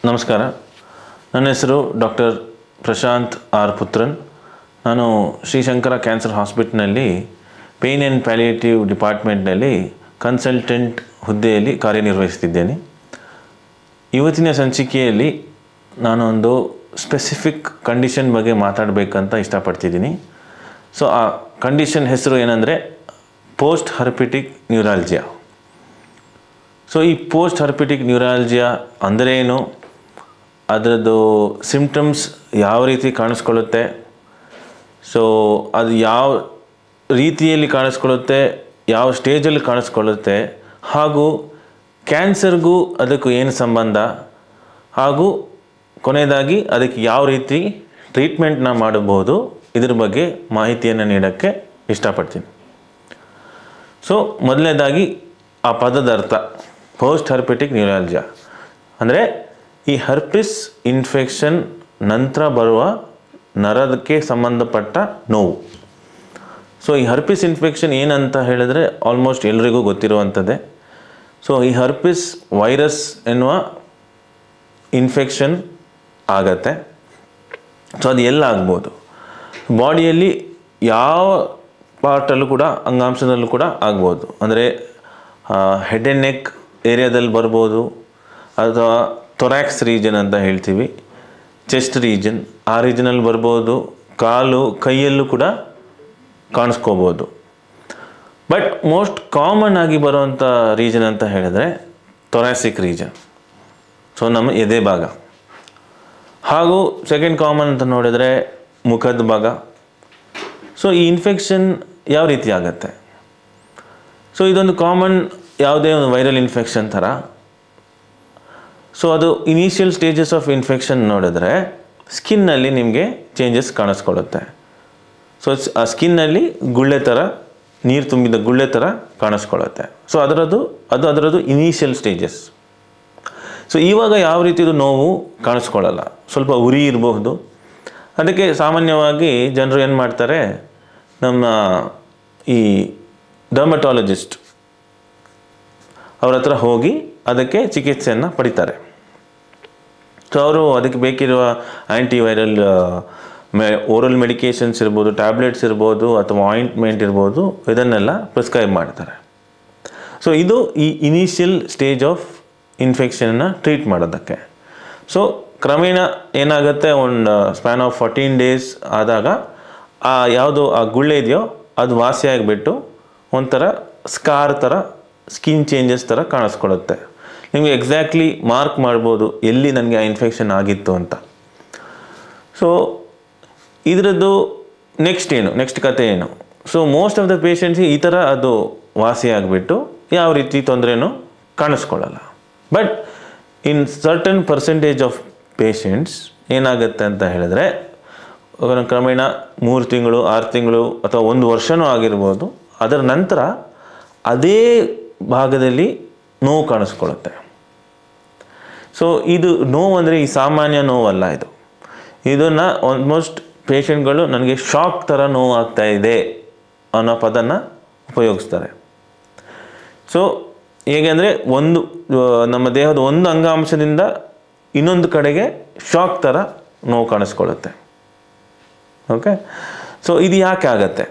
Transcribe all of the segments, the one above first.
ನಮಸ್ಕಾರ. ನನ್ನ ಹೆಸರು ಡಾಕ್ಟರ್ ಪ್ರಶಾಂತ್ ಆರ್ ಪುತ್ರನ್. ನಾನು ಶ್ರೀಶಂಕರ ಕ್ಯಾನ್ಸರ್ ಹಾಸ್ಪಿಟಲ್ನಲ್ಲಿ ಪೇಯ್ನ್ ಆ್ಯಂಡ್ ಪ್ಯಾಲಿಯೇಟಿವ್ ಡಿಪಾರ್ಟ್ಮೆಂಟ್ನಲ್ಲಿ ಕನ್ಸಲ್ಟೆಂಟ್ ಹುದ್ದೆಯಲ್ಲಿ ಕಾರ್ಯನಿರ್ವಹಿಸ್ತಿದ್ದೇನೆ. ಇವತ್ತಿನ ಸಂಚಿಕೆಯಲ್ಲಿ ನಾನೊಂದು ಸ್ಪೆಸಿಫಿಕ್ ಕಂಡೀಷನ್ ಬಗ್ಗೆ ಮಾತಾಡಬೇಕಂತ ಇಷ್ಟಪಡ್ತಿದ್ದೀನಿ. ಸೊ ಆ ಕಂಡೀಷನ್ ಹೆಸರು ಏನಂದರೆ ಪೋಸ್ಟ್ ಹರ್ಪಿಟಿಕ್ ನ್ಯೂರಾಲ್ಜಿಯಾ. ಸೊ ಈ ಪೋಸ್ಟ್ ಹರ್ಪಿಟಿಕ್ ನ್ಯೂರಾಲ್ಜಿಯಾ ಅಂದರೆ ಏನು, ಅದರದ್ದು ಸಿಂಪ್ಟಮ್ಸ್ ಯಾವ ರೀತಿ ಕಾಣಿಸ್ಕೊಳ್ಳುತ್ತೆ, ಸೊ ಅದು ಯಾವ ರೀತಿಯಲ್ಲಿ ಕಾಣಿಸ್ಕೊಳ್ಳುತ್ತೆ, ಯಾವ ಸ್ಟೇಜಲ್ಲಿ ಕಾಣಿಸ್ಕೊಳ್ಳುತ್ತೆ, ಹಾಗೂ ಕ್ಯಾನ್ಸರ್ಗೂ ಅದಕ್ಕೂ ಏನು ಸಂಬಂಧ, ಹಾಗೂ ಕೊನೆಯದಾಗಿ ಅದಕ್ಕೆ ಯಾವ ರೀತಿ ಟ್ರೀಟ್ಮೆಂಟ್ನ ಮಾಡಬಹುದು, ಇದ್ರ ಬಗ್ಗೆ ಮಾಹಿತಿಯನ್ನು ನೀಡೋಕ್ಕೆ ಇಷ್ಟಪಡ್ತೀನಿ. ಸೊ ಮೊದಲನೇದಾಗಿ ಆ ಪದದ ಅರ್ಥ. ಪೋಸ್ಟ್ ಹರ್ಪಿಟಿಕ್ ನ್ಯೂರಾಲ್ಜಿಯಾ ಅಂದರೆ ಈ ಹರ್ಪಿಸ್ ಇನ್ಫೆಕ್ಷನ್ ನಂತರ ಬರುವ ನರಕ್ಕೆ ಸಂಬಂಧಪಟ್ಟ ನೋವು. ಸೊ ಈ ಹರ್ಪಿಸ್ ಇನ್ಫೆಕ್ಷನ್ ಏನಂತ ಹೇಳಿದ್ರೆ ಆಲ್ಮೋಸ್ಟ್ ಎಲ್ರಿಗೂ ಗೊತ್ತಿರುವಂಥದ್ದೇ. ಸೊ ಈ ಹರ್ಪಿಸ್ ವೈರಸ್ ಎನ್ನುವ ಇನ್ಫೆಕ್ಷನ್ ಆಗತ್ತೆ. ಸೊ ಅದು ಎಲ್ಲ ಆಗ್ಬೋದು, ಬಾಡಿಯಲ್ಲಿ ಯಾವ ಪಾರ್ಟಲ್ಲೂ ಕೂಡ, ಅಂಗಾಂಶದಲ್ಲೂ ಕೂಡ ಆಗ್ಬೋದು. ಅಂದರೆ ಹೆಡ್ ಆ್ಯಂಡ್ ನೆಕ್ ಏರಿಯಾದಲ್ಲಿ ಬರ್ಬೋದು, ಅಥವಾ ಥೊರ್ಯಾಕ್ಸ್ ರೀಜನ್ ಅಂತ ಹೇಳ್ತೀವಿ, ಚೆಸ್ಟ್ ರೀಜನ್, ಆ ರೀಜನಲ್ಲಿ ಬರ್ಬೋದು, ಕಾಲು ಕೈಯಲ್ಲೂ ಕೂಡ ಕಾಣಿಸ್ಕೋಬೋದು. ಬಟ್ ಮೋಸ್ಟ್ ಕಾಮನ್ ಆಗಿ ಬರುವಂಥ ರೀಜನ್ ಅಂತ ಹೇಳಿದ್ರೆ ಥೊರ್ಯಾಸಿಕ್ ರೀಜನ್, ಸೊ ನಮ್ಮ ಎದೆ ಭಾಗ. ಹಾಗೂ ಸೆಕೆಂಡ್ ಕಾಮನ್ ಅಂತ ನೋಡಿದರೆ ಮುಖದ ಭಾಗ. ಸೊ ಈ ಇನ್ಫೆಕ್ಷನ್ ಯಾವ ರೀತಿ ಆಗುತ್ತೆ? ಸೊ ಇದೊಂದು ಕಾಮನ್ ಯಾವುದೇ ಒಂದು ವೈರಲ್ ಇನ್ಫೆಕ್ಷನ್ ಥರ. ಸೊ ಅದು ಇನಿಷಿಯಲ್ ಸ್ಟೇಜಸ್ ಆಫ್ ಇನ್ಫೆಕ್ಷನ್ ನೋಡಿದ್ರೆ ಸ್ಕಿನ್ನಲ್ಲಿ ನಿಮಗೆ ಚೇಂಜಸ್ ಕಾಣಿಸ್ಕೊಳ್ಳುತ್ತೆ. ಸೊ ಆ ಸ್ಕಿನ್ನಲ್ಲಿ ಗುಳ್ಳೆ ಥರ, ನೀರು ತುಂಬಿದ ಗುಳ್ಳೆ ಥರ ಕಾಣಿಸ್ಕೊಳ್ಳುತ್ತೆ. ಸೊ ಅದರದ್ದು ಇನಿಷಿಯಲ್ ಸ್ಟೇಜಸ್. ಸೊ ಇವಾಗ ಯಾವ ರೀತಿದು ನೋವು ಕಾಣಿಸ್ಕೊಳ್ಳಲ್ಲ, ಸ್ವಲ್ಪ ಉರಿ ಇರಬಹುದು. ಅದಕ್ಕೆ ಸಾಮಾನ್ಯವಾಗಿ ಜನರು ಏನು ಮಾಡ್ತಾರೆ, ನಮ್ಮ ಈ ಡರ್ಮಟಾಲಜಿಸ್ಟ್ ಅವ್ರ ಹತ್ರ ಹೋಗಿ ಅದಕ್ಕೆ ಚಿಕಿತ್ಸೆಯನ್ನು ಪಡಿತಾರೆ. ಸೊ ಅವರು ಅದಕ್ಕೆ ಬೇಕಿರುವ ಆ್ಯಂಟಿವೈರಲ್ ಓರಲ್ ಮೆಡಿಕೇಷನ್ಸ್ ಇರ್ಬೋದು, ಟ್ಯಾಬ್ಲೆಟ್ಸ್ ಇರ್ಬೋದು, ಅಥವಾ ಆಯಿಂಟ್ಮೆಂಟ್ ಇರ್ಬೋದು, ಇದನ್ನೆಲ್ಲ ಪ್ರಿಸ್ಕ್ರೈಬ್ ಮಾಡ್ತಾರೆ. ಸೊ ಇದು ಈ ಇನಿಷಿಯಲ್ ಸ್ಟೇಜ್ ಆಫ್ ಇನ್ಫೆಕ್ಷನ್ನ ಟ್ರೀಟ್ ಮಾಡೋದಕ್ಕೆ. ಸೊ ಕ್ರಮೇಣ ಏನಾಗುತ್ತೆ, ಒಂದು ಸ್ಪ್ಯಾನ್ ಆಫ್ 14 days ಆದಾಗ ಯಾವುದು ಆ ಗುಳ್ಳೆ ಇದೆಯೋ ಅದು ವಾಸಿಯಾಗಿಬಿಟ್ಟು ಒಂಥರ ಸ್ಕಾರ್ ಥರ, ಸ್ಕಿನ್ ಚೇಂಜಸ್ ಥರ ಕಾಣಿಸ್ಕೊಳ್ಳುತ್ತೆ. ನಿಮಗೆ ಎಕ್ಸಾಕ್ಟ್ಲಿ ಮಾರ್ಕ್ ಮಾಡ್ಬೋದು ಎಲ್ಲಿ ನನಗೆ ಆ ಇನ್ಫೆಕ್ಷನ್ ಆಗಿತ್ತು ಅಂತ. ಸೊ ಇದರದ್ದು ನೆಕ್ಸ್ಟ್ ಕತೆ ಏನು? ಸೊ ಮೋಸ್ಟ್ ಆಫ್ ದ ಪೇಷಂಟ್ಸಿಗೆ ಈ ಥರ ಅದು ವಾಸಿಯಾಗಿಬಿಟ್ಟು ಯಾವ ರೀತಿ ತೊಂದರೆನೂ ಕಾಣಿಸ್ಕೊಳ್ಳಲ್ಲ. But in certain percentage of patients ಏನಾಗುತ್ತೆ ಅಂತ ಹೇಳಿದ್ರೆ, ಕ್ರಮೇಣ 3 ತಿಂಗಳು, 6 ತಿಂಗಳು, ಅಥವಾ 1 ವರ್ಷವೂ ಆಗಿರ್ಬೋದು, ಅದರ ನಂತರ ಅದೇ ಭಾಗದಲ್ಲಿ ನೋವು ಕಾಣಿಸ್ಕೊಳ್ಳುತ್ತೆ. ಸೊ ಇದು ನೋವು ಅಂದರೆ ಈ ಸಾಮಾನ್ಯ ನೋವಲ್ಲ. ಇದನ್ನು ಆಲ್ಮೋಸ್ಟ್ ಪೇಷಂಟ್ಗಳು ನನಗೆ ಶಾಕ್ ಥರ ನೋವು ಆಗ್ತಾ ಇದೆ ಅನ್ನೋ ಪದನ ಉಪಯೋಗಿಸ್ತಾರೆ. ಸೊ ಹೇಗೆ ಅಂದರೆ, ನಮ್ಮ ದೇಹದ ಒಂದು ಅಂಗಾಂಶದಿಂದ ಇನ್ನೊಂದು ಕಡೆಗೆ ಶಾಕ್ ಥರ ನೋವು ಕಾಣಿಸ್ಕೊಳ್ಳುತ್ತೆ. ಓಕೆ. ಸೊ ಇದು ಯಾಕೆ ಆಗತ್ತೆ?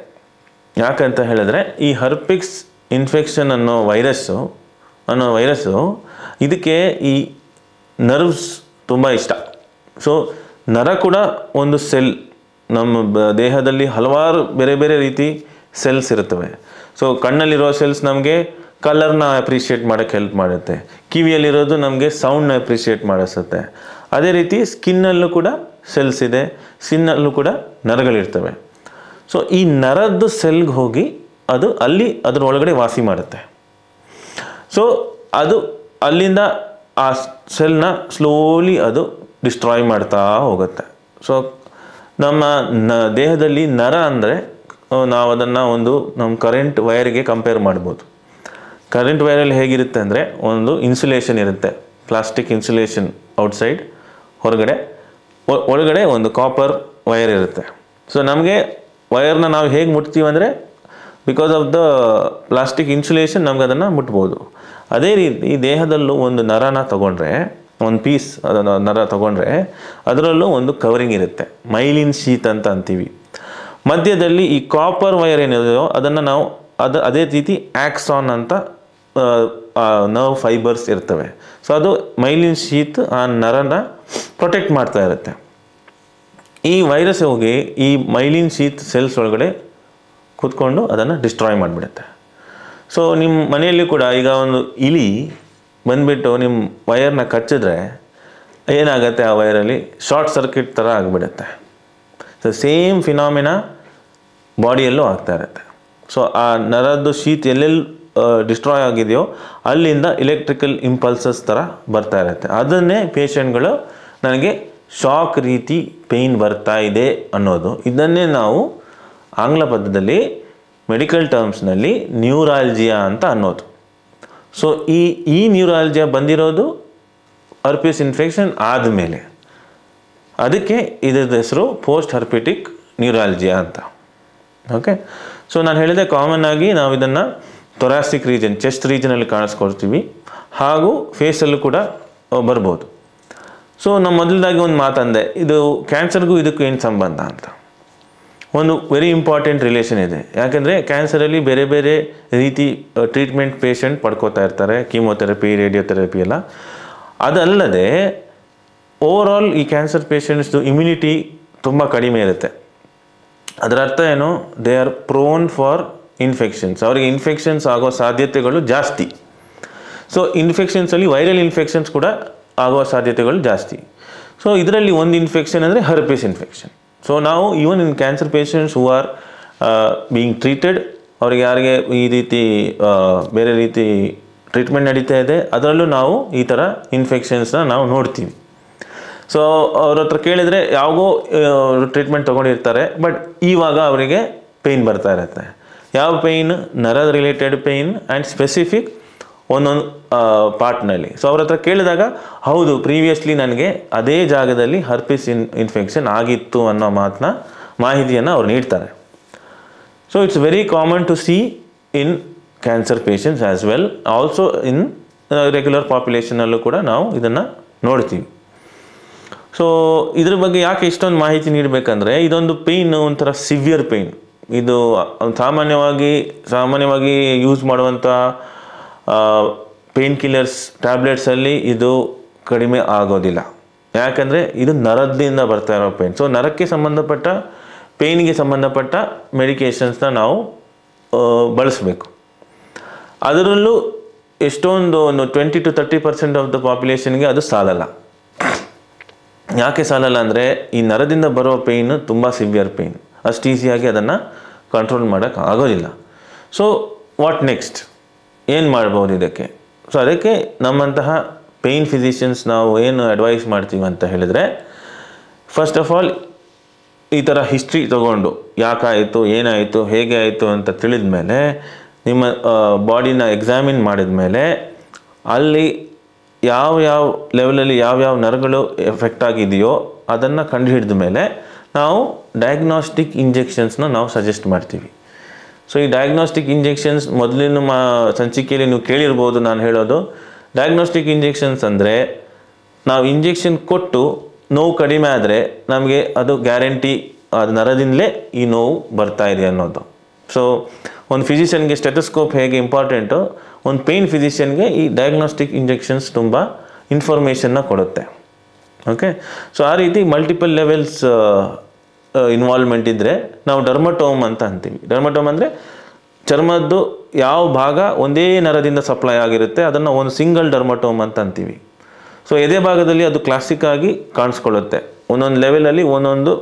ಯಾಕಂತ ಹೇಳಿದ್ರೆ, ಈ ಹರ್ಪಿಕ್ಸ್ ಇನ್ಫೆಕ್ಷನ್ ಅನ್ನೋ ವೈರಸ್ಸು ಇದಕ್ಕೆ ಈ ನರ್ವ್ಸ್ ತುಂಬ ಇಷ್ಟ. ಸೊ ನರ ಕೂಡ ಒಂದು ಸೆಲ್. ನಮ್ಮ ದೇಹದಲ್ಲಿ ಹಲವಾರು ಬೇರೆ ಬೇರೆ ರೀತಿ ಸೆಲ್ಸ್ ಇರುತ್ತವೆ. ಸೊ ಕಣ್ಣಲ್ಲಿರೋ ಸೆಲ್ಸ್ ನಮಗೆ ಕಲರ್ನ ಅಪ್ರಿಷಿಯೇಟ್ ಮಾಡೋಕ್ಕೆ ಹೆಲ್ಪ್ ಮಾಡುತ್ತೆ. ಕಿವಿಯಲ್ಲಿರೋದು ನಮಗೆ ಸೌಂಡ್ನ ಅಪ್ರಿಷಿಯೇಟ್ ಮಾಡಿಸುತ್ತೆ. ಅದೇ ರೀತಿ ಸ್ಕಿನ್ನಲ್ಲೂ ಕೂಡ ಸೆಲ್ಸ್ ಇದೆ, ಸ್ಕಿನ್ನಲ್ಲೂ ಕೂಡ ನರಗಳಿರ್ತವೆ. ಸೊ ಈ ನರದ್ದು ಸೆಲ್ಗೆ ಹೋಗಿ ಅದು ಅದ್ರ ಒಳಗಡೆ ವಾಸಿ ಮಾಡುತ್ತೆ. ಸೊ ಅದು ಅಲ್ಲಿಂದ ಆ ಸೆಲ್ನ ಸ್ಲೋಲಿ ಅದು ಡಿಸ್ಟ್ರಾಯ್ ಮಾಡ್ತಾ ಹೋಗುತ್ತೆ. ಸೊ ನಮ್ಮ ದೇಹದಲ್ಲಿ ನರ ಅಂದರೆ ನಾವು ಅದನ್ನು ನಮ್ಮ ಕರೆಂಟ್ ವೈರ್ಗೆ ಕಂಪೇರ್ ಮಾಡ್ಬೋದು. ಕರೆಂಟ್ ವೈರಲ್ಲಿ ಹೇಗಿರುತ್ತೆ ಅಂದರೆ, ಒಂದು ಇನ್ಸುಲೇಷನ್ ಇರುತ್ತೆ, ಪ್ಲಾಸ್ಟಿಕ್ ಇನ್ಸುಲೇಷನ್ ಔಟ್ಸೈಡ್, ಒಳಗಡೆ ಒಂದು ಕಾಪರ್ ವೈರ್ ಇರುತ್ತೆ. ಸೊ ನಮಗೆ ವೈರ್ನ ನಾವು ಹೇಗೆ ಮುಟ್ತೀವಿ ಅಂದರೆ, because of the plastic insulation ನಮ್ಗೆ ಅದನ್ನು ಮುಟ್ಬೋದು. ಅದೇ ರೀತಿ ದೇಹದಲ್ಲೂ ಒಂದು ನರನ ತಗೊಂಡ್ರೆ ಒಂದು ಪೀಸ್ ನರ ತಗೊಂಡ್ರೆ ಅದರಲ್ಲೂ ಒಂದು ಕವರಿಂಗ್ ಇರುತ್ತೆ, ಮೈಲಿನ್ ಶೀತ್ ಅಂತ ಅಂತೀವಿ. ಮಧ್ಯದಲ್ಲಿ ಈ ಕಾಪರ್ ವೈರ್ ಏನಿದೆಯೋ ಅದನ್ನು ನಾವು ಅದೇ ರೀತಿ ಆಕ್ಸಾನ್ ಅಂತ ನರ್ವ್ ಫೈಬರ್ಸ್ ಇರ್ತವೆ. ಸೊ ಅದು ಮೈಲಿನ್ ಶೀತ್ ಆ ನರನ ಪ್ರೊಟೆಕ್ಟ್ ಮಾಡ್ತಾ ಇರುತ್ತೆ. ಈ ವೈರಸ್ ಹೋಗಿ ಈ ಮೈಲಿನ್ ಶೀತ್ ಸೆಲ್ಸ್ ಒಳಗಡೆ ಕೂತ್ಕೊಂಡು ಅದನ್ನು ಡಿಸ್ಟ್ರಾಯ್ ಮಾಡಿಬಿಡುತ್ತೆ. ಸೊ ನಿಮ್ಮ ಮನೆಯಲ್ಲಿ ಕೂಡ ಈಗ ಒಂದು ಇಲಿ ಬಂದುಬಿಟ್ಟು ನಿಮ್ಮ ವೈರ್ನ ಕಚ್ಚಿದ್ರೆ ಏನಾಗುತ್ತೆ, ಆ ವೈರಲ್ಲಿ ಶಾರ್ಟ್ ಸರ್ಕ್ಯೂಟ್ ಥರ ಆಗಿಬಿಡುತ್ತೆ. ಸೊ ಸೇಮ್ ಫಿನಾಮಿನಾ ಬಾಡಿಯಲ್ಲೂ ಆಗ್ತಾ ಇರುತ್ತೆ. ಸೊ ಆ ನರದ್ದು ಶೀತ್ ಎಲ್ಲೆಲ್ಲಿ ಡಿಸ್ಟ್ರಾಯ್ ಆಗಿದೆಯೋ ಅಲ್ಲಿಂದ ಇಲೆಕ್ಟ್ರಿಕಲ್ ಇಂಪಲ್ಸಸ್ ಥರ ಬರ್ತಾ ಇರುತ್ತೆ. ಅದನ್ನೇ ಪೇಷಂಟ್ಗಳು ನನಗೆ ಶಾಕ್ ರೀತಿ ಪೇಯ್ನ್ ಬರ್ತಾ ಇದೆ ಅನ್ನೋದು. ಇದನ್ನೇ ನಾವು ಆಂಗ್ಲ ಪದದಲ್ಲಿ ಮೆಡಿಕಲ್ ಟರ್ಮ್ಸ್ನಲ್ಲಿ ನ್ಯೂರಾಲ್ಜಿಯಾ ಅಂತ ಅನ್ನೋದು. ಸೊ ಈ ನ್ಯೂರಾಲ್ಜಿಯಾ ಬಂದಿರೋದು ಹರ್ಪಿಸ್ ಇನ್ಫೆಕ್ಷನ್ ಆದಮೇಲೆ, ಅದಕ್ಕೆ ಇದರ ಹೆಸರು ಪೋಸ್ಟ್ ಹರ್ಪಿಟಿಕ್ ನ್ಯೂರಾಲ್ಜಿಯಾ ಅಂತ. ಓಕೆ. ಸೊ ನಾನು ಹೇಳಿದೆ ಕಾಮನ್ ಆಗಿ ನಾವು ಇದನ್ನು ಥೊರಾಸಿಕ್ ರೀಜನ್, ಚೆಸ್ಟ್ ರೀಜನಲ್ಲಿ ಕಾಣಿಸ್ಕೊಳ್ತೀವಿ, ಹಾಗೂ ಫೇಸಲ್ಲೂ ಕೂಡ ಬರ್ಬೋದು. ಸೊ ನಾನು ಮೊದಲದಾಗಿ ಒಂದು ಮಾತಂದೆ, ಇದು ಕ್ಯಾನ್ಸರ್ಗೂ ಇದಕ್ಕೂ ಏನು ಸಂಬಂಧ ಅಂತ. ಒಂದು ವೆರಿ ಇಂಪಾರ್ಟೆಂಟ್ ರಿಲೇಷನ್ ಇದೆ. ಯಾಕೆಂದರೆ ಕ್ಯಾನ್ಸರಲ್ಲಿ ಬೇರೆ ಬೇರೆ ರೀತಿ ಟ್ರೀಟ್ಮೆಂಟ್ ಪೇಷಂಟ್ ಪಡ್ಕೋತಾ ಇರ್ತಾರೆ, ಕೀಮೋಥೆರಪಿ, ರೇಡಿಯೋಥೆರಪಿ ಎಲ್ಲ. ಅದಲ್ಲದೆ ಓವರಾಲ್ ಈ ಕ್ಯಾನ್ಸರ್ ಪೇಷಂಟ್ಸ್ದು ಇಮ್ಯುನಿಟಿ ತುಂಬ ಕಡಿಮೆ ಇರುತ್ತೆ. ಅದರ ಅರ್ಥ ಏನು, they are prone for infections, ಅವರಿಗೆ ಇನ್ಫೆಕ್ಷನ್ಸ್ ಆಗೋ ಸಾಧ್ಯತೆಗಳು ಜಾಸ್ತಿ. ಸೊ ಇನ್ಫೆಕ್ಷನ್ಸಲ್ಲಿ ವೈರಲ್ ಇನ್ಫೆಕ್ಷನ್ಸ್ ಕೂಡ ಆಗುವ ಸಾಧ್ಯತೆಗಳು ಜಾಸ್ತಿ. ಸೊ ಇದರಲ್ಲಿ ಒಂದು ಇನ್ಫೆಕ್ಷನ್ ಅಂದರೆ ಹರ್ಪಿಸ್ ಇನ್ಫೆಕ್ಷನ್. ಸೊ ನಾವು even in cancer patients who are being treated, ಅವರಿಗೆ ಯಾರಿಗೆ ಈ ರೀತಿ ಬೇರೆ ರೀತಿ ಟ್ರೀಟ್ಮೆಂಟ್ ನಡೀತಾ ಇದೆ, ಅದರಲ್ಲೂ ನಾವು ಈ ಥರ ಇನ್ಫೆಕ್ಷನ್ಸ್ನ ನಾವು ನೋಡ್ತೀವಿ. ಸೊ ಅವ್ರ ಹತ್ರ ಕೇಳಿದರೆ ಯಾವಾಗೋ ಟ್ರೀಟ್ಮೆಂಟ್ ತೊಗೊಂಡಿರ್ತಾರೆ, ಬಟ್ ಇವಾಗ ಅವರಿಗೆ ಪೇಯ್ನ್ ಬರ್ತಾ ಇರುತ್ತೆ. ಯಾವ ಪೇಯ್ನ್? ನರದ ರಿಲೇಟೆಡ್ ಪೇಯ್ನ್ ಆ್ಯಂಡ್ ಸ್ಪೆಸಿಫಿಕ್ ಒಂದೊಂದು ಪಾರ್ಟ್ನಲ್ಲಿ. ಸೊ ಅವ್ರ ಹತ್ರ ಕೇಳಿದಾಗ ಹೌದು, ಪ್ರೀವಿಯಸ್ಲಿ ನನಗೆ ಅದೇ ಜಾಗದಲ್ಲಿ ಹರ್ಪಿಸ್ ಇನ್ಫೆಕ್ಷನ್ ಆಗಿತ್ತು ಅನ್ನೋ ಮಾಹಿತಿಯನ್ನು ಅವ್ರು ನೀಡ್ತಾರೆ. So it's very common to see in cancer patients as well, also in regular ಪಾಪ್ಯುಲೇಷನಲ್ಲೂ ಕೂಡ ನಾವು ಇದನ್ನು ನೋಡ್ತೀವಿ. ಸೊ ಇದ್ರ ಬಗ್ಗೆ ಯಾಕೆ ಇಷ್ಟೊಂದು ಮಾಹಿತಿ ನೀಡಬೇಕಂದ್ರೆ, ಇದೊಂದು ಪೇಯ್ನ್ ಒಂಥರ ಸಿವಿಯರ್ ಪೇಯ್ನ್. ಇದು ಸಾಮಾನ್ಯವಾಗಿ ಯೂಸ್ ಮಾಡುವಂಥ ಪೇಯ್ನ್ ಕಿಲ್ಲರ್ಸ್ ಟ್ಯಾಬ್ಲೆಟ್ಸಲ್ಲಿ ಇದು ಕಡಿಮೆ ಆಗೋದಿಲ್ಲ. ಯಾಕಂದರೆ ಇದು ನರದಿಂದ ಬರ್ತಾ ಇರೋ ಪೇಯ್ನ್. ಸೊ ನರಕ್ಕೆ ಸಂಬಂಧಪಟ್ಟ ಪೇಯ್ನಿಗೆ ಸಂಬಂಧಪಟ್ಟ ಮೆಡಿಕೇಷನ್ಸ್ನ ನಾವು ಬಳಸಬೇಕು. ಅದರಲ್ಲೂ ಎಷ್ಟೊಂದು 20 to 30% ಆಫ್ ದ ಪಾಪ್ಯುಲೇಷನ್ಗೆ ಅದು ಸಾಲಲ್ಲ. ಯಾಕೆ ಸಾಲಲ್ಲ ಅಂದರೆ, ಈ ನರದಿಂದ ಬರೋ ಪೇಯ್ನು ತುಂಬ ಸಿವಿಯರ್ ಪೇಯ್ನ್, ಅಷ್ಟು ಈಸಿಯಾಗಿ ಅದನ್ನು ಕಂಟ್ರೋಲ್ ಮಾಡೋಕ್ಕೆ ಆಗೋದಿಲ್ಲ. ಸೊ ವಾಟ್ ನೆಕ್ಸ್ಟ್, ಏನು ಮಾಡ್ಬೋದು ಇದಕ್ಕೆ? ಸೊ ಅದಕ್ಕೆ ನಮ್ಮಂತಹ ಪೇಯ್ನ್ ಫಿಸಿಷಿಯನ್ಸ್ ನಾವು ಏನು ಅಡ್ವೈಸ್ ಮಾಡ್ತೀವಿ ಅಂತ ಹೇಳಿದರೆ, ಫಸ್ಟ್ ಆಫ್ ಆಲ್ ಈ ಥರ ಹಿಸ್ಟ್ರಿ ತೊಗೊಂಡು ಯಾಕಾಯಿತು, ಏನಾಯಿತು, ಹೇಗೆ ಆಯಿತು ಅಂತ ತಿಳಿದ ಮೇಲೆ, ನಿಮ್ಮ ಬಾಡಿನ ಎಕ್ಸಾಮಿನ್ ಮಾಡಿದ ಮೇಲೆ, ಅಲ್ಲಿ ಯಾವ ಲೆವೆಲಲ್ಲಿ ಯಾವ್ಯಾವ ನರಗಳು ಎಫೆಕ್ಟ್ ಆಗಿದೆಯೋ ಅದನ್ನು ಕಂಡುಹಿಡಿದ ಮೇಲೆ ನಾವು ಡಯಾಗ್ನಾಸ್ಟಿಕ್ ಇಂಜೆಕ್ಷನ್ಸ್ನ ನಾವು ಸಜೆಸ್ಟ್ ಮಾಡ್ತೀವಿ. ಸೊ ಈ ಡಯಾಗ್ನಾಸ್ಟಿಕ್ ಇಂಜೆಕ್ಷನ್ಸ್ ಮೊದಲಿನ ಸಂಚಿಕೆಯಲ್ಲಿ ನೀವು ಕೇಳಿರ್ಬೋದು ನಾನು ಹೇಳೋದು. ಡಯಾಗ್ನಾಸ್ಟಿಕ್ ಇಂಜೆಕ್ಷನ್ಸ್ ಅಂದರೆ ನಾವು ಇಂಜೆಕ್ಷನ್ ಕೊಟ್ಟು ನೋವು ಕಡಿಮೆ ಆದರೆ ನಮಗೆ ಅದು ಗ್ಯಾರಂಟಿ, ಅದು ನರದಿಂದಲೇ ಈ ನೋವು ಬರ್ತಾ ಇದೆ ಅನ್ನೋದು. ಸೊ ಒಂದು ಫಿಸಿಷಿಯನ್ಗೆ ಸ್ಟೆಥೋಸ್ಕೋಪ್ ಹೇಗೆ ಇಂಪಾರ್ಟೆಂಟು, ಒಂದು ಪೇಯ್ನ್ ಫಿಸಿಷಿಯನ್ಗೆ ಈ ಡಯಾಗ್ನಾಸ್ಟಿಕ್ ಇಂಜೆಕ್ಷನ್ಸ್ ತುಂಬ ಇನ್ಫಾರ್ಮೇಷನ್ನ ಕೊಡುತ್ತೆ. ಓಕೆ. ಸೊ ಆ ರೀತಿ ಮಲ್ಟಿಪಲ್ ಲೆವೆಲ್ಸ್ ಇನ್ವಾಲ್ವ್ಮೆಂಟ್ ಇದ್ದರೆ ನಾವು ಡರ್ಮಟೋಮ್ ಅಂತ ಅಂತೀವಿ. ಡರ್ಮಟೋಮ್ ಅಂದರೆ ಚರ್ಮದ್ದು ಯಾವ ಭಾಗ ಒಂದೇ ನರದಿಂದ ಸಪ್ಲೈ ಆಗಿರುತ್ತೆ ಅದನ್ನು ಒಂದು ಸಿಂಗಲ್ ಡರ್ಮಟೋಮ್ ಅಂತ ಅಂತೀವಿ. ಸೊ ಎದೆ ಭಾಗದಲ್ಲಿ ಅದು ಕ್ಲಾಸಿಕ್ ಆಗಿ ಕಾಣಿಸ್ಕೊಳ್ಳುತ್ತೆ. ಒಂದೊಂದು ಲೆವೆಲಲ್ಲಿ ಒಂದೊಂದು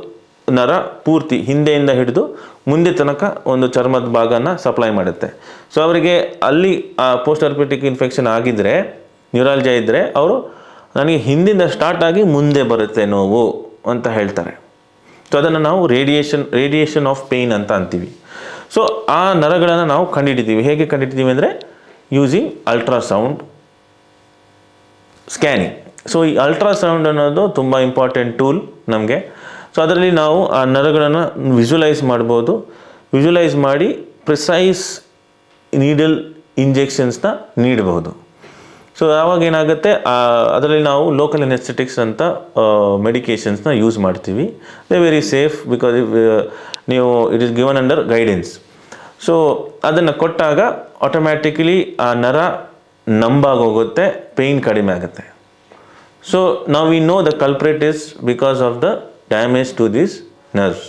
ನರ ಪೂರ್ತಿ ಹಿಂದೆಯಿಂದ ಹಿಡಿದು ಮುಂದೆ ತನಕ ಒಂದು ಚರ್ಮದ ಭಾಗನ ಸಪ್ಲೈ ಮಾಡುತ್ತೆ. ಸೊ ಅವರಿಗೆ ಅಲ್ಲಿ ಆ ಪೋಸ್ಟ್ ಹರ್ಪಿಟಿಕ್ ಇನ್ಫೆಕ್ಷನ್ ಆಗಿದ್ದರೆ, ನ್ಯೂರಾಲ್ಜಿಯಾ ಇದ್ದರೆ, ಅವರು ನನಗೆ ಹಿಂದಿಂದ ಸ್ಟಾರ್ಟ್ ಆಗಿ ಮುಂದೆ ಬರುತ್ತೆ ನೋವು ಅಂತ ಹೇಳ್ತಾರೆ. ಸೊ ಅದನ್ನು ನಾವು ರೇಡಿಯೇಷನ್ ಆಫ್ ಪೇಯ್ನ್ ಅಂತ ಅಂತೀವಿ. ಸೊ ಆ ನರಗಳನ್ನು ನಾವು ಕಂಡುಹಿಡಿತೀವಿ. ಹೇಗೆ ಕಂಡುಹಿಡಿತೀವಿ ಅಂದರೆ ಯೂಸಿಂಗ್ ಅಲ್ಟ್ರಾಸೌಂಡ್ ಸ್ಕ್ಯಾನಿಂಗ್. ಸೊ ಈ ಅಲ್ಟ್ರಾಸೌಂಡ್ ಅನ್ನೋದು ತುಂಬ ಇಂಪಾರ್ಟೆಂಟ್ ಟೂಲ್ ನಮಗೆ. ಸೊ ಅದರಲ್ಲಿ ನಾವು ಆ ನರಗಳನ್ನು ವಿಜುವಲೈಸ್ ಮಾಡ್ಬೋದು. ವಿಜುವಲೈಸ್ ಮಾಡಿ ಪ್ರಿಸೈಸ್ ನೀಡಲ್ ಇಂಜೆಕ್ಷನ್ಸ್ನ ನೀಡಬಹುದು. ಸೊ ಆವಾಗ ಏನಾಗುತ್ತೆ, ಅದರಲ್ಲಿ ನಾವು ಲೋಕಲ್ ಎನೆಸ್ಥೆಟಿಕ್ಸ್ ಅಂತ ಮೆಡಿಕೇಷನ್ಸ್ನ ಯೂಸ್ ಮಾಡ್ತೀವಿ. ದೇ ವೆರಿ ಸೇಫ್ ಬಿಕಾಸ್ ನೀವು it is given under guidance. So ಅದನ್ನು ಕೊಟ್ಟಾಗ ಆಟೋಮ್ಯಾಟಿಕಲಿ ಆ ನರ ನಂಬಾಗೋಗುತ್ತೆ, ಪೇಯ್ನ್ ಕಡಿಮೆ ಆಗುತ್ತೆ. ಸೊ ನಾವು we know the culprit is because of the damage to these nerves.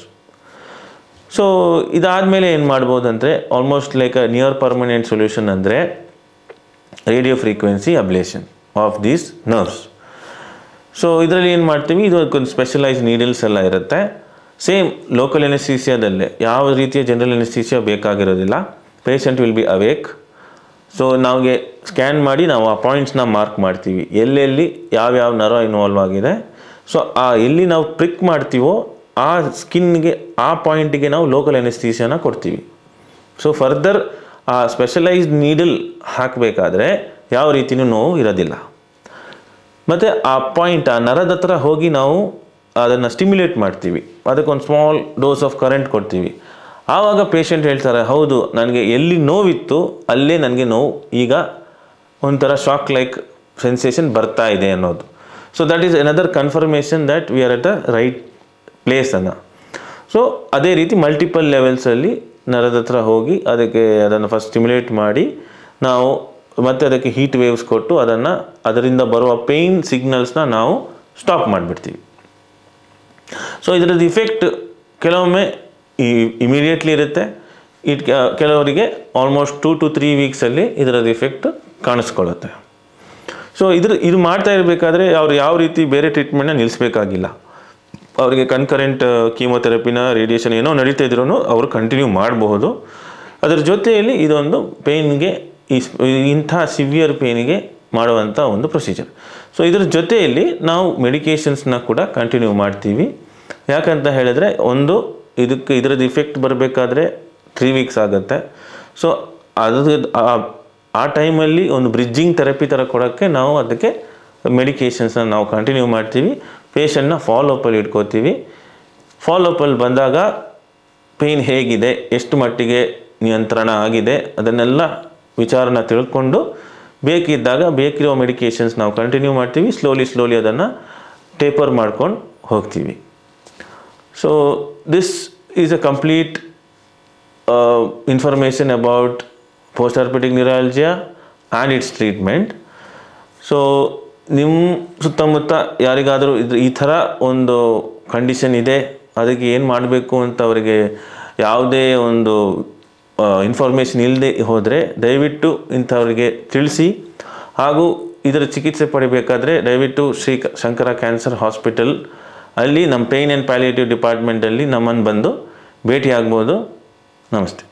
So ಇದಾದಮೇಲೆ ಏನು ಮಾಡ್ಬೋದು ಅಂದರೆ, almost like a near permanent solution ಅಂದರೆ radio frequency ablation of these nerves. So ಇದರಲ್ಲಿ ಏನು ಮಾಡ್ತೀವಿ, ಇದು ಒಂದು ಸ್ಪೆಷಲೈಸ್ ನೀಡಲ್ಸ್ ಎಲ್ಲ ಇರುತ್ತೆ. ಸೇಮ್ ಲೋಕಲ್ ಎನೆಸ್ಥೀಸಿಯಾದಲ್ಲೇ ಯಾವ ರೀತಿಯ ಜನರಲ್ ಎನೆಸ್ಥೀಸಿಯಾ ಬೇಕಾಗಿರೋದಿಲ್ಲ. Patient will be awake. So ನಮಗೆ ಸ್ಕ್ಯಾನ್ ಮಾಡಿ ನಾವು ಆ ಪಾಯಿಂಟ್ಸ್ನ ಮಾರ್ಕ್ ಮಾಡ್ತೀವಿ, ಎಲ್ಲೆಲ್ಲಿ ಯಾವ್ಯಾವ ನರ ಇನ್ವಾಲ್ವ್ ಆಗಿದೆ. ಸೊ ಎಲ್ಲಿ ನಾವು ಪ್ರಿಕ್ ಮಾಡ್ತೀವೋ ಆ ಸ್ಕಿನ್ಗೆ, ಆ ಪಾಯಿಂಟಿಗೆ ನಾವು ಲೋಕಲ್ ಎನೆಸ್ಥೀಸಿಯಾನ ಕೊಡ್ತೀವಿ. ಸೊ ಫರ್ದರ್ ಆ ಸ್ಪೆಷಲೈಸ್ಡ್ ನೀಡಲ್ ಹಾಕಬೇಕಾದ್ರೆ ಯಾವ ರೀತಿಯೂ ನೋವು ಇರೋದಿಲ್ಲ. ಮತ್ತು ಆ ಪಾಯಿಂಟ್, ಆ ನರದ ಹತ್ರ ಹೋಗಿ ನಾವು ಅದನ್ನು ಸ್ಟಿಮ್ಯುಲೇಟ್ ಮಾಡ್ತೀವಿ, ಅದಕ್ಕೊಂದು ಸ್ಮಾಲ್ ಡೋಸ್ ಆಫ್ ಕರೆಂಟ್ ಕೊಡ್ತೀವಿ. ಆವಾಗ ಪೇಷಂಟ್ ಹೇಳ್ತಾರೆ, ಹೌದು ನನಗೆ ಎಲ್ಲಿ ನೋವಿತ್ತು ಅಲ್ಲೇ ನನಗೆ ನೋವು ಈಗ ಒಂಥರ ಶಾಕ್ ಲೈಕ್ ಸೆನ್ಸೇಷನ್ ಬರ್ತಾ ಇದೆ ಅನ್ನೋದು. So that is another confirmation that we are at a right place ಅನ್ನು. ಸೊ ಅದೇ ರೀತಿ ಮಲ್ಟಿಪಲ್ ಲೆವೆಲ್ಸಲ್ಲಿ ನರದ ಹತ್ರ ಹೋಗಿ ಅದನ್ನು ಫಸ್ಟ್ ಸ್ಟಿಮ್ಯುಲೇಟ್ ಮಾಡಿ ನಾವು ಮತ್ತೆ ಅದಕ್ಕೆ ಹೀಟ್ ವೇವ್ಸ್ ಕೊಟ್ಟು ಅದರಿಂದ ಬರುವ ಪೇಯ್ನ್ ಸಿಗ್ನಲ್ಸ್ನ ನಾವು ಸ್ಟಾಪ್ ಮಾಡಿಬಿಡ್ತೀವಿ. ಸೊ ಇದರದ್ದು ಇಫೆಕ್ಟ್ ಕೆಲವೊಮ್ಮೆ ಇಮಿಡಿಯೇಟ್ಲಿ ಇರುತ್ತೆ. ಕೆಲವರಿಗೆ ಆಲ್ಮೋಸ್ಟ್ 2 to 3 ವೀಕ್ಸಲ್ಲಿ ಇದರದ್ದು ಇಫೆಕ್ಟ್ ಕಾಣಿಸ್ಕೊಳ್ಳುತ್ತೆ. ಸೊ ಇದು ಮಾಡ್ತಾ ಇರಬೇಕಾದ್ರೆ ಅವ್ರು ಯಾವ ರೀತಿ ಬೇರೆ ಟ್ರೀಟ್ಮೆಂಟ್ನ ನಿಲ್ಲಿಸಬೇಕಾಗಿಲ್ಲ. ಅವರಿಗೆ ಕನ್ಕರೆಂಟ್ ಕೀಮೊಥೆರಪಿನ ರೇಡಿಯೇಷನ್ ಏನೋ ನಡೀತಾ ಇದ್ರೂ ಅವರು ಕಂಟಿನ್ಯೂ ಮಾಡಬಹುದು. ಅದರ ಜೊತೆಯಲ್ಲಿ ಇದೊಂದು ಪೇಯ್ನ್ಗೆ, ಇಂಥ ಸಿವಿಯರ್ ಪೇಯ್ನಿಗೆ ಮಾಡುವಂಥ ಒಂದು ಪ್ರೊಸೀಜರ್. ಸೊ ಇದರ ಜೊತೆಯಲ್ಲಿ ನಾವು ಮೆಡಿಕೇಷನ್ಸ್ನ ಕೂಡ ಕಂಟಿನ್ಯೂ ಮಾಡ್ತೀವಿ. ಯಾಕಂತ ಹೇಳಿದ್ರೆ ಇದರದ್ದು ಇಫೆಕ್ಟ್ ಬರಬೇಕಾದ್ರೆ 3 ವೀಕ್ಸ್ ಆಗುತ್ತೆ. ಸೊ ಆ ಟೈಮಲ್ಲಿ ಒಂದು ಬ್ರಿಡ್ಜಿಂಗ್ ಥೆರಪಿ ಥರ ಕೊಡೋಕ್ಕೆ ನಾವು ಅದಕ್ಕೆ ಮೆಡಿಕೇಷನ್ಸ್ನ ನಾವು ಕಂಟಿನ್ಯೂ ಮಾಡ್ತೀವಿ. ಪೇಷಂಟ್ನ ಫಾಲೋಅಪಲ್ಲಿ ಇಟ್ಕೋತೀವಿ. ಫಾಲೋಅಪಲ್ಲಿ ಬಂದಾಗ ಪೇಯ್ನ್ ಹೇಗಿದೆ, ಎಷ್ಟು ಮಟ್ಟಿಗೆ ನಿಯಂತ್ರಣ ಆಗಿದೆ, ಅದನ್ನೆಲ್ಲ ವಿಚಾರನ ತಿಳ್ಕೊಂಡು ಬೇಕಿರೋ ಮೆಡಿಕೇಷನ್ಸ್ ನಾವು ಕಂಟಿನ್ಯೂ ಮಾಡ್ತೀವಿ. ಸ್ಲೋಲಿ ಅದನ್ನು ಟೇಪರ್ ಮಾಡ್ಕೊಂಡು ಹೋಗ್ತೀವಿ. So this is a complete information about post-herpetic neuralgia and its treatment. So ನಿಮ್ಮ ಸುತ್ತಮುತ್ತ ಯಾರಿಗಾದರೂ ಈ ಥರ ಒಂದು ಕಂಡೀಷನ್ ಇದೆ, ಅದಕ್ಕೆ ಏನು ಮಾಡಬೇಕು ಅಂತ ಅವರಿಗೆ ಯಾವುದೇ ಒಂದು ಇನ್ಫಾರ್ಮೇಷನ್ ಇಲ್ಲದೆ ಹೋದರೆ ದಯವಿಟ್ಟು ಇಂಥವರಿಗೆ ತಿಳಿಸಿ. ಹಾಗೂ ಇದರ ಚಿಕಿತ್ಸೆ ಪಡಿಬೇಕಾದ್ರೆ ದಯವಿಟ್ಟು ಶ್ರೀ ಶಂಕರ ಕ್ಯಾನ್ಸರ್ ಹಾಸ್ಪಿಟಲ್ ಅಲ್ಲಿ ನಮ್ಮ ಪೇಯ್ನ್ ಆ್ಯಂಡ್ ಪ್ಯಾಲಿಯೇಟಿವ್ ಡಿಪಾರ್ಟ್ಮೆಂಟಲ್ಲಿ ನಮ್ಮನ್ನು ಬಂದು ಭೇಟಿ ಆಗ್ಬೋದು. ನಮಸ್ತೆ.